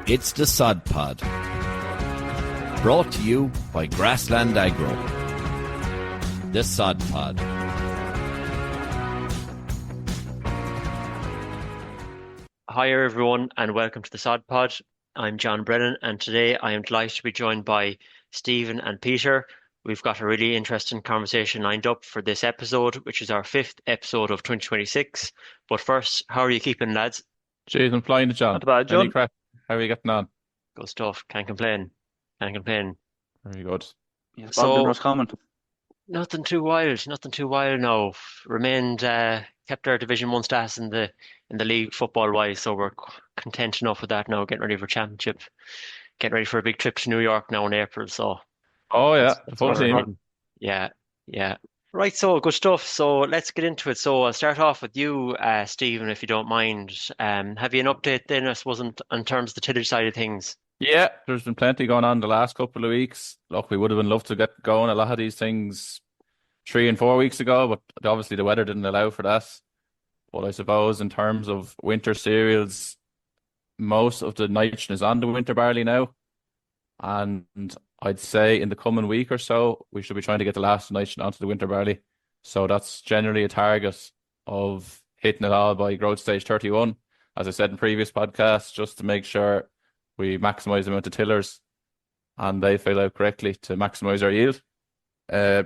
It's the Sod Pod, brought to you by Grassland Agro. The Sod Pod. Hi everyone and welcome to the Sod Pod. I'm John Brennan and today I am delighted to be joined by Stephen and Peter. We've got a really interesting conversation lined up for this episode, which is our 5th episode of 2026. But first, how are you keeping, lads? Jeez, I'm flying to John. Not bad, John. Any crack? How are you getting on? Good stuff. Can't complain. Can't complain. Very good. Yes, So- Bob comment. Nothing too wild. Nothing too wild now. Remained kept our Division 1 status in the league football wise, so we're content enough with that now, getting ready for championship, getting ready for a big trip to New York now in April. So Oh yeah, that's the full where we're team. heading. Yeah. Right, so good stuff. So let's get into it. So I'll start off with you, Stephen, if you don't mind. Have you an update then, I suppose, in terms of the tillage side of things? Yeah, there's been plenty going on the last couple of weeks. Look, we would have been loved to get going a lot of these things 3 and 4 weeks ago, but obviously the weather didn't allow for that. But I suppose in terms of winter cereals, most of the nitrogen is on the winter barley now. And I'd say in the coming week or so, we should be trying to get the last nitrogen onto the winter barley. So that's generally a target of hitting it all by growth stage 31. As I said in previous podcasts, just to make sure we maximise the amount of tillers and they fill out correctly to maximise our yield.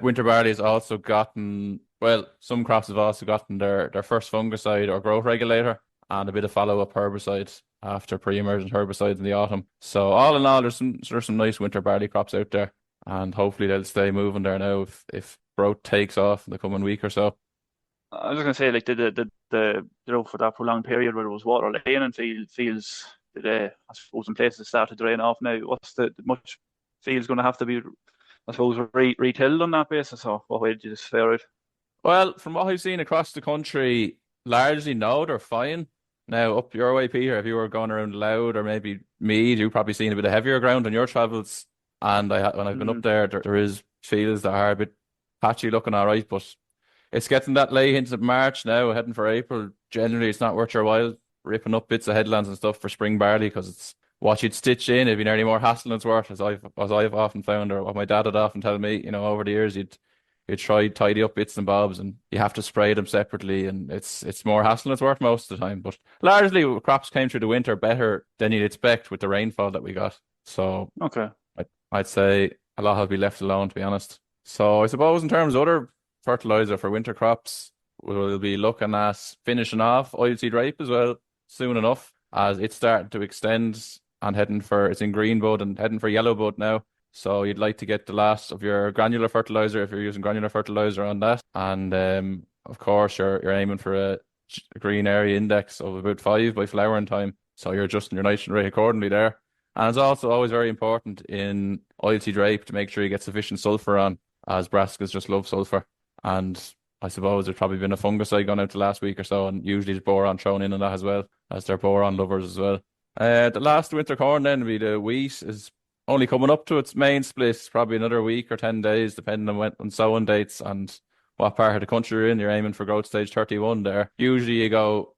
Winter barley has also gotten, well, some crops have also gotten their first fungicide or growth regulator and a bit of follow-up herbicide after pre-emergent herbicides in the autumn. So all in all, there's some nice winter barley crops out there, and hopefully they'll stay moving there now if growth takes off in the coming week or so. I was just gonna say, like the drought for that prolonged period where there was water laying in fields today, I suppose in places started to drain off now. What's the much fields going to have to be, I suppose, retilled on that basis, or what way did you just fare out? Well, from what I've seen across the country, largely no, they're fine. Now, up your way, Peter, if you were going around Loud or maybe Mead, you've probably seen a bit of heavier ground on your travels. And when I've been up there is fields that are a bit patchy looking all right, but it's getting that late into March now, heading for April. Generally, it's not worth your while ripping up bits of headlands and stuff for spring barley because it's what you'd stitch in. It'd be nearly more hassle than it's worth, as I've often found, or what my dad would often tell me. Over the years, you'd try tidy up bits and bobs, and you have to spray them separately, and it's more hassle than it's worth most of the time. But largely, crops came through the winter better than you'd expect with the rainfall that we got. So Okay. I'd say a lot have been left alone, to be honest. So I suppose in terms of other fertilizer for winter crops, we'll be looking at finishing off oilseed rape as well soon enough, as it's starting to extend and it's in green bud and heading for yellow bud now. So you'd like to get the last of your granular fertilizer if you're using granular fertilizer on that. And of course, you're aiming for a green area index of about 5 by flowering time. So you're adjusting your nitrogen rate accordingly there. And it's also always very important in oilseed rape to make sure you get sufficient sulphur on, as brassicas just love sulphur. And I suppose there's probably been a fungicide gone out the last week or so, and usually there's boron thrown in on that as well, as they're boron lovers as well. The last winter corn then will be the wheat is only coming up to its main split, probably another week or 10 days, depending on sowing dates and what part of the country you're in. You're aiming for growth stage 31 there. Usually you go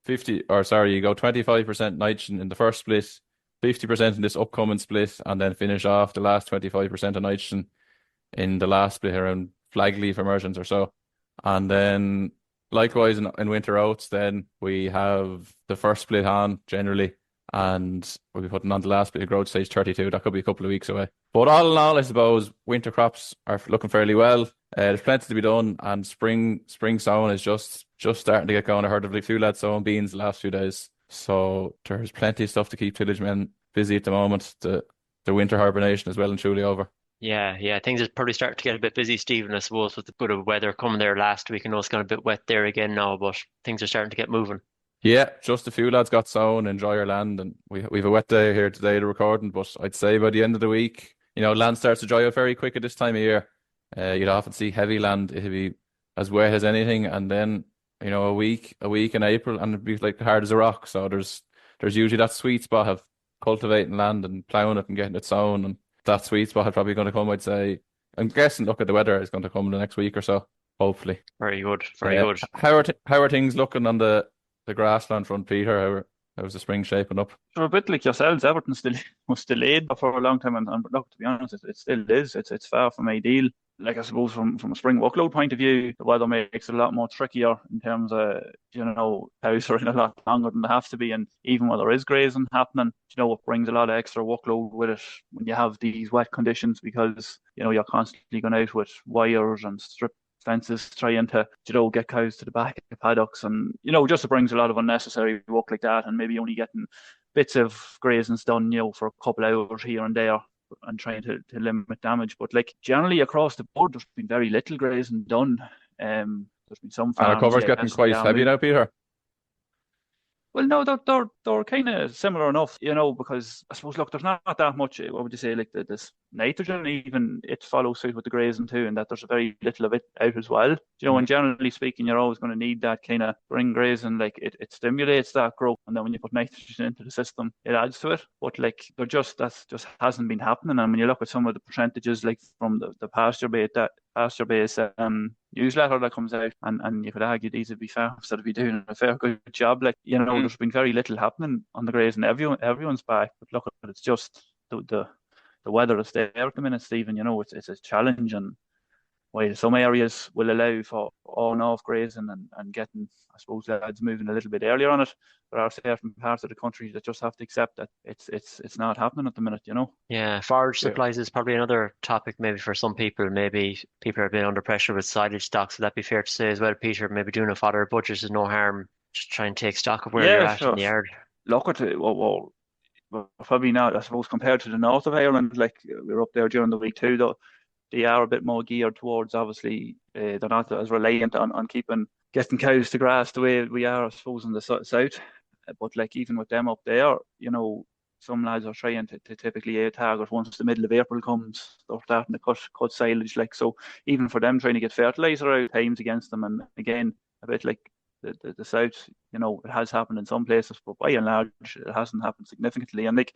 25% nitrogen in the first split, 50% in this upcoming split, and then finish off the last 25% of nitrogen in the last split around flag leaf emergence or so. And then likewise in winter oats, then we have the first split on generally, and we'll be putting on the last bit of growth stage 32. That could be a couple of weeks away. But all in all, I suppose winter crops are looking fairly well. There's plenty to be done, and spring sowing is just starting to get going. I heard of a few lads sowing beans the last few days. So there's plenty of stuff to keep tillage men busy at the moment. The winter hibernation is well and truly over. Yeah. Things are probably starting to get a bit busy, Stephen, I suppose, with the bit of weather coming there last week. I know it's gone a bit wet there again now, but things are starting to get moving. Yeah, just a few lads got sown in drier land, and we've a wet day here today to recording, but I'd say by the end of the week, land starts to dry out very quick at this time of year. You'd often see heavy land, it'd be as wet as anything, and then, a week in April, and it'd be like hard as a rock. So there's usually that sweet spot of cultivating land and ploughing it and getting it sown, and that sweet spot is probably going to come, I'd say. I'm guessing, look at the weather, is going to come in the next week or so, hopefully. Very good, very good. How are things looking on the grassland front, Peter? How's the spring shaping up? For a bit like yourselves, Everton still was delayed for a long time, and look, to be honest, it still is. It's far from ideal. Like I suppose from a spring workload point of view, the weather makes it a lot more trickier in terms of cows are in a lot longer than they have to be, and even when there is grazing happening, it brings a lot of extra workload with it when you have these wet conditions because you're constantly going out with wires and strip fences trying to get cows to the back of the paddocks, and just it brings a lot of unnecessary work like that, and maybe only getting bits of grazings done for a couple of hours here and there and trying to limit damage. But like generally across the board there's been very little grazing done. There's been some And our farms, cover's getting yes, they quite are heavy moving. now, Peter. Well, no, they're kind of similar enough, because I suppose, look, there's not that much, what would you say, like this nitrogen, even it follows suit with the grazing too, and that there's very little of it out as well. And generally speaking, you're always going to need that kind of spring grazing, like it stimulates that growth, and then when you put nitrogen into the system, it adds to it. But like, that's just hasn't been happening. And when you look at some of the percentages, like from the pasture-based newsletter that comes out, and you could argue these would be farms that would be doing a fair good job. Like, there's been very little happening on the grazing. Everyone's back, but look, it's just the weather is there at the minute, Stephen. It's a challenge, and while some areas will allow for on off grazing and getting, I suppose, lads moving a little bit earlier on it, there are certain parts of the country that just have to accept that it's not happening at the minute. Yeah, forage Yeah. supplies is probably another topic maybe for some people. Maybe people are being under pressure with silage stocks. Would that be fair to say as well, Peter? Maybe doing a fodder budget is no harm. Just try and take stock of where you're Yeah, at in sure. the yard. Look at it. Well, probably not, I suppose, compared to the north of Ireland. Like we were up there during the week too, though. They are a bit more geared towards, obviously, they're not as reliant on getting cows to grass the way we are, I suppose, in the south. But like even with them up there, some lads are trying to typically target once the middle of April comes, they're starting to cut silage. Like, so even for them trying to get fertilizer out, times against them. And again, a bit like the south, it has happened in some places, but by and large, it hasn't happened significantly. And like,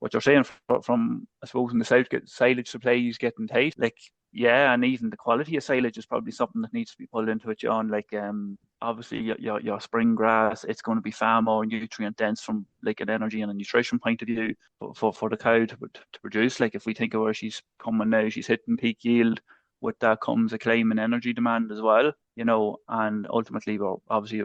what you're saying from I suppose in the south, get silage supplies getting tight. Like, yeah, and even the quality of silage is probably something that needs to be pulled into it, John. Like, obviously your spring grass, it's going to be far more nutrient dense from like an energy and a nutrition point of view for the cow to produce. Like, if we think of where she's coming now, she's hitting peak yield. With that comes a climb in energy demand as well, and ultimately we'll be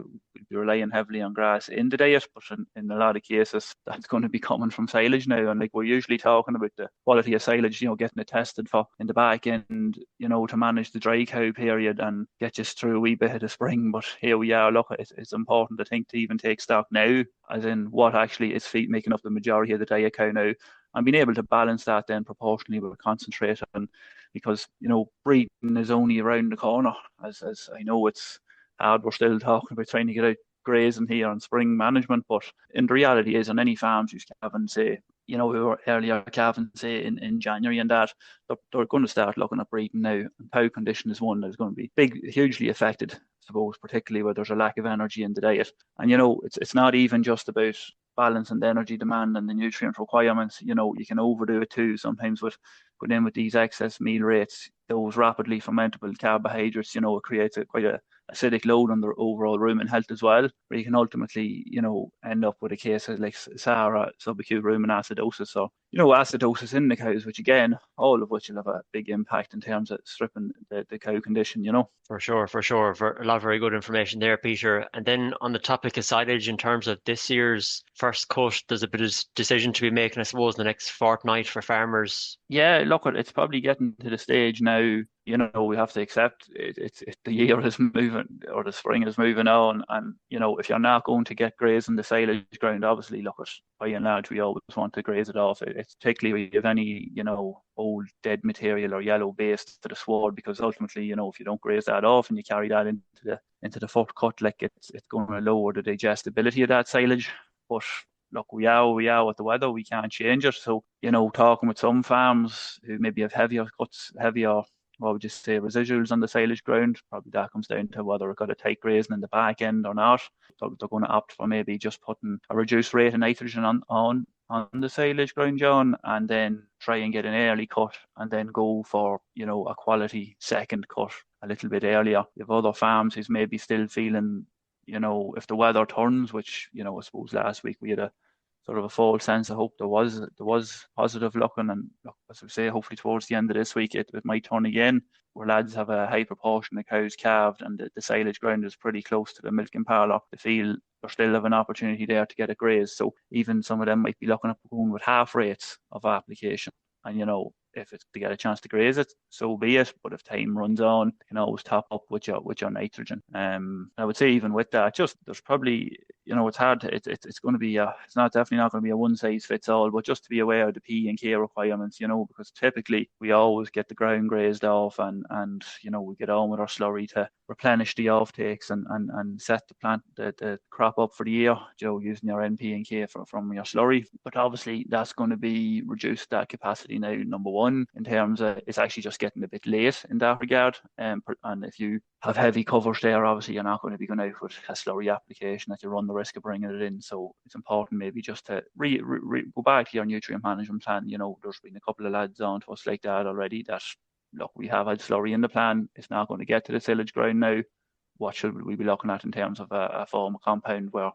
relying heavily on grass in the diet, but in a lot of cases that's going to be coming from silage now. And like, we're usually talking about the quality of silage, getting it tested for in the back end, to manage the dry cow period and get us through a wee bit of the spring. But here we are. Look, it's important, I think, to even take stock now, as in what actually is making up the majority of the diet cow now, and being able to balance that then proportionally with concentrate. And because breeding is only around the corner, as I know it's hard, we're still talking about trying to get out grazing here and spring management, but in the reality is on any farms you calving, say, we were earlier calving, say, in January, and that they're going to start looking at breeding now, and cow condition is one that's going to be hugely affected, I suppose, particularly where there's a lack of energy in the diet. And it's not even just about balancing the energy demand and the nutrient requirements. You can overdo it too sometimes with going in with these excess meal rates, those rapidly fermentable carbohydrates. It creates quite a acidic load on their overall rumen health as well, where you can ultimately, end up with a case of like SARA, subacute rumen acidosis, or acidosis in the cows, which again, all of which will have a big impact in terms of stripping the cow condition. For sure, for sure. For a lot of very good information there, Peter. And then on the topic of silage, in terms of this year's first cut, there's a bit of decision to be making, I suppose, in the next fortnight for farmers. Yeah, look, it's probably getting to the stage now. We have to accept the year is moving, or the spring is moving on, and if you're not going to get grazing the silage ground, obviously, look, by and large, we always want to graze it off. It's particularly if you have any old dead material or yellow base to the sward, because ultimately, if you don't graze that off and you carry that into the foot cut, like it's going to lower the digestibility of that silage. But look, we are with the weather, we can't change it. So, talking with some farms who maybe have heavier cuts, what would you say, residuals on the silage ground, probably that comes down to whether it got a tight grazing in the back end or not. So they're going to opt for maybe just putting a reduced rate of nitrogen on the silage ground, John, and then try and get an early cut, and then go for, a quality second cut a little bit earlier. You have other farms who's maybe still feeling, if the weather turns, which, I suppose last week we had a sort of a false sense of hope. There was positive looking, and look, as we say, hopefully towards the end of this week it might turn again. Where lads have a high proportion of cows calved, and the silage ground is pretty close to the milking parlour. They feel they still have an opportunity there to get a graze. So even some of them might be looking at going with half rates of application. And if it's to get a chance to graze it, so be it. But if time runs on, you can always top up with your nitrogen. I would say even with that, just there's probably it's hard. It's going to be it's not definitely not going to be a one size fits all. But just to be aware of the P and K requirements, because typically we always get the ground grazed off, and we get on with our slurry to replenish the offtakes and set the plant the crop up for the year, using your NP and K from your slurry. But obviously that's going to be reduced that capacity now. Number one, in terms of it's actually just getting a bit late in that regard. And if you have heavy covers there, obviously you're not going to be going out with a slurry application that you run the risk of bringing it in. So it's important maybe just to go back to your nutrient management plan. There's been a couple of lads on to us like that already that, look, we have had slurry in the plan. It's not going to get to the tillage ground now. What should we be looking at in terms of a form of compound where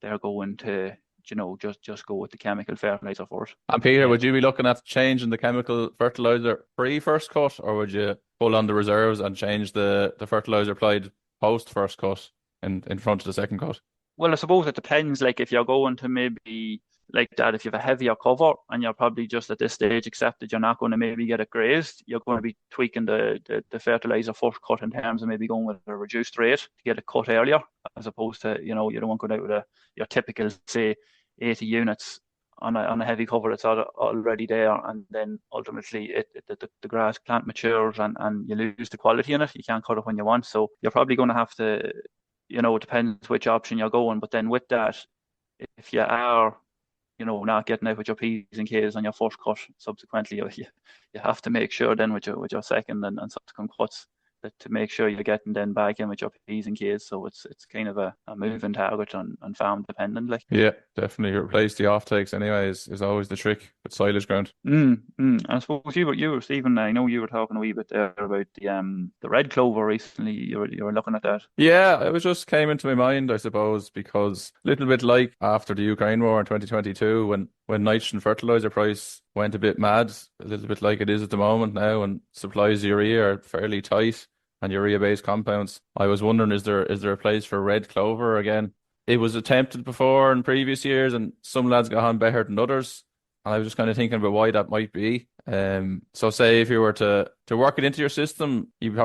they're going to, just go with the chemical fertilizer for it? And Peter, would you be looking at changing the chemical fertilizer pre-first cut, or would you pull on the reserves and change the fertilizer applied post-first cut in front of the second cut? Well, I suppose it depends. Like if you're going to maybe like that, if you have a heavier cover and you're probably just at this stage accepted you're not going to maybe get it grazed, you're going to be tweaking the fertilizer first cut in terms of maybe going with a reduced rate to get it cut earlier, as opposed to, you don't want to go out with your typical, say, 80 units on a heavy cover that's already there, and then ultimately the grass plant matures and you lose the quality in it. You can't cut it when you want. So you're probably going to have to, it depends which option you're going. But then with that, if you are, not getting out with your P's and K's on your first cut, subsequently you have to make sure then with your second and subsequent cuts that to make sure you're getting then back in with your P's and K's. So it's kind of a moving target on farm dependent. Like. Yeah, definitely replace the offtakes anyway is always the trick with silage ground. I suppose you were Stephen, I know you were talking a wee bit there about the red clover recently. You were looking at that. Yeah, it was just came into my mind, I suppose, because a little bit like after the Ukraine war in 2022 when nitrogen fertilizer price went a bit mad, a little bit like it is at the moment now, and supplies of urea are fairly tight and urea-based compounds. I was wondering, is there a place for red clover again? It was attempted before in previous years, and some lads got on better than others. And I was just kind of thinking about why that might be. So say if you were to work it into your system, you'd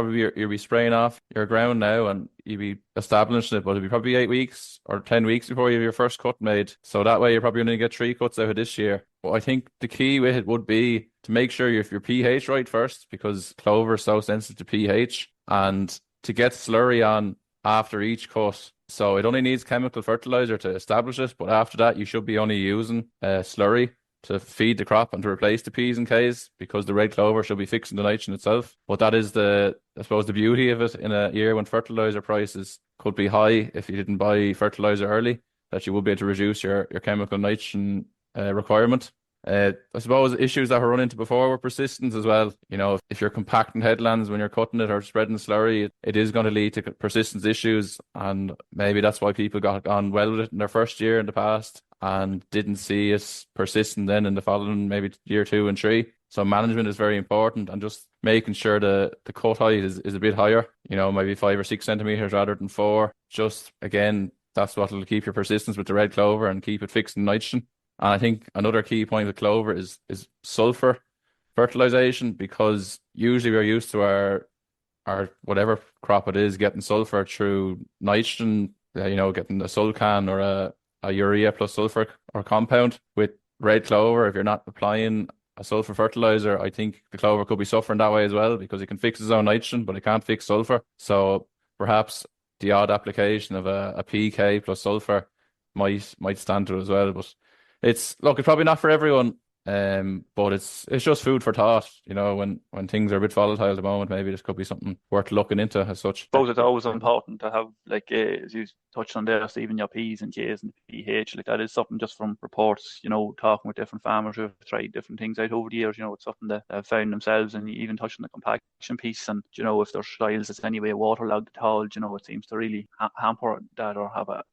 be spraying off your ground now and you'd be establishing it, but it'd be probably 8 weeks or 10 weeks before you have your first cut made. So that way you're probably going to get 3 cuts out of this year. But I think the key with it would be to make sure you have your pH right first, because clover is so sensitive to pH, and to get slurry on after each cut. So it only needs chemical fertilizer to establish it, but after that you should be only using slurry to feed the crop and to replace the P's and K's, because the red clover should be fixing the nitrogen itself. But that is I suppose the beauty of it in a year when fertilizer prices could be high if you didn't buy fertilizer early, that you would be able to reduce your chemical nitrogen requirement. I suppose issues that were run into before were persistence as well. If you're compacting headlands when you're cutting it or spreading slurry, it is going to lead to persistence issues, and maybe that's why people got on well with it in their first year in the past and didn't see it persisting then in the following maybe year 2 and 3. So management is very important, and just making sure the cut height is a bit higher, maybe 5 or 6 centimeters rather than 4. Just again, that's what will keep your persistence with the red clover and keep it fixing nitrogen. And I think another key point with clover is sulfur fertilization, because usually we're used to our whatever crop it is getting sulfur through nitrogen, getting a sulcan or a urea plus sulfur or compound. With red clover, if you're not applying a sulfur fertilizer, I think the clover could be suffering that way as well, because it can fix its own nitrogen, but it can't fix sulfur. So perhaps the odd application of a PK plus sulfur might stand to it as well. But it's probably not for everyone. But it's just food for thought, when things are a bit volatile at the moment, maybe this could be something worth looking into as such. I suppose it's always important to have, like, as you touched on there, Stephen, your P's and K's and pH. Like, that is something just from reports, talking with different farmers who have tried different things out over the years. It's something that they've found themselves, and even touching the compaction piece. And, if there's soils that's anyway waterlogged at all, it seems to really hamper that or have a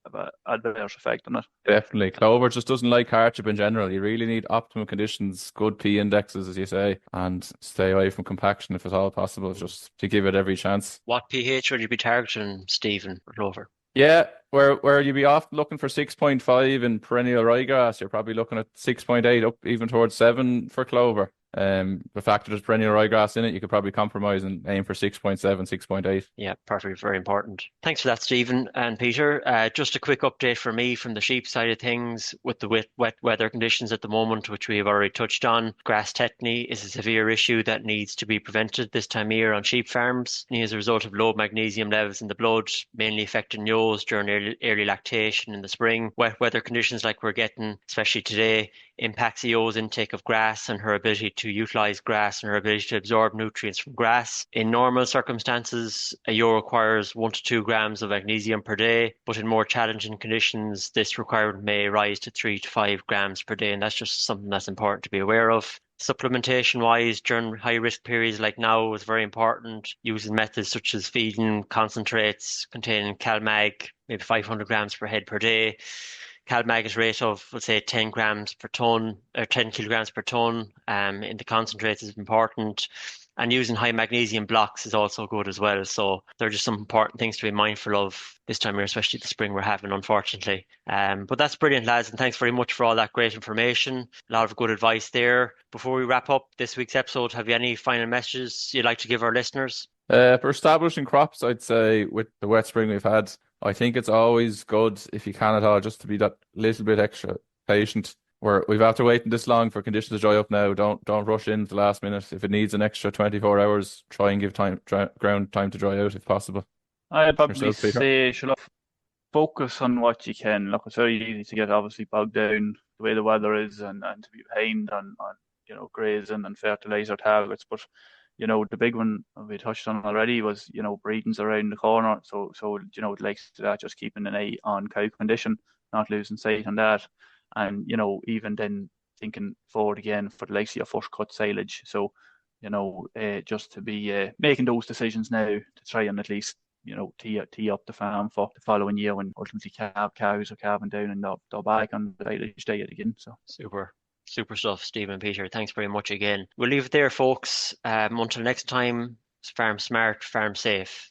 adverse effect on it. Definitely. Clover just doesn't like hardship in general. You really need optimum conditions, good P indexes, as you say, and stay away from compaction if at all possible, just to give it every chance. What pH would you be targeting, Stephen, for clover? Yeah, where you'd be often looking for 6.5 in perennial ryegrass, you're probably looking at 6.8 up even towards 7 for clover. The fact that there's perennial ryegrass in it, you could probably compromise and aim for 6.7, 6.8. Yeah, perfect. Very important. Thanks for that, Stephen and Peter. Just a quick update for me from the sheep side of things with the wet weather conditions at the moment, which we have already touched on. Grass tetany is a severe issue that needs to be prevented this time of year on sheep farms. As a result of low magnesium levels in the blood, mainly affecting ewes during early lactation in the spring. Wet weather conditions like we're getting, especially today, impacts the ewe's intake of grass and her ability to utilise grass and her ability to absorb nutrients from grass. In normal circumstances, a ewe requires 1 to 2 grams of magnesium per day, but in more challenging conditions, this requirement may rise to 3 to 5 grams per day, and that's just something that's important to be aware of. Supplementation-wise, during high-risk periods like now is very important, using methods such as feeding concentrates containing CalMag, maybe 500 grams per head per day. CalMag's rate of, let's say, 10 grams per ton or 10 kilograms per ton in the concentrates is important. And using high magnesium blocks is also good as well. So there are just some important things to be mindful of this time of year, especially the spring we're having, unfortunately. But that's brilliant, lads. And thanks very much for all that great information. A lot of good advice there. Before we wrap up this week's episode, have you any final messages you'd like to give our listeners? For establishing crops, I'd say with the wet spring we've had, I think it's always good, if you can at all, just to be that little bit extra patient. We've after waiting this long for conditions to dry up now. Don't rush in at the last minute. If it needs an extra 24 hours, try and give ground time to dry out if possible. I'd probably say, focus on what you can. Look, it's very easy to get obviously bogged down the way the weather is and to be behind on grazing and fertilizer targets. But the big one we touched on already was, breeding's around the corner. So it likes to that, just keeping an eye on cow condition, not losing sight on that. And, even then thinking forward again for the likes of your first cut silage. So, just to be making those decisions now to try and at least, tee up the farm for the following year when ultimately cows are calving down and they're back on the silage diet again. So Super stuff, Stephen and Peter. Thanks very much again. We'll leave it there, folks. Until next time, farm smart, farm safe.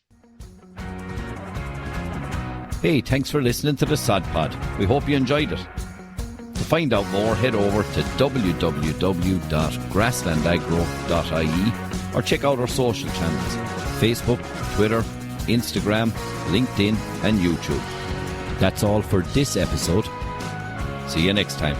Hey, thanks for listening to the Sod Pod. We hope you enjoyed it. To find out more, head over to www.grasslandagro.ie or check out our social channels: Facebook, Twitter, Instagram, LinkedIn and YouTube. That's all for this episode. See you next time.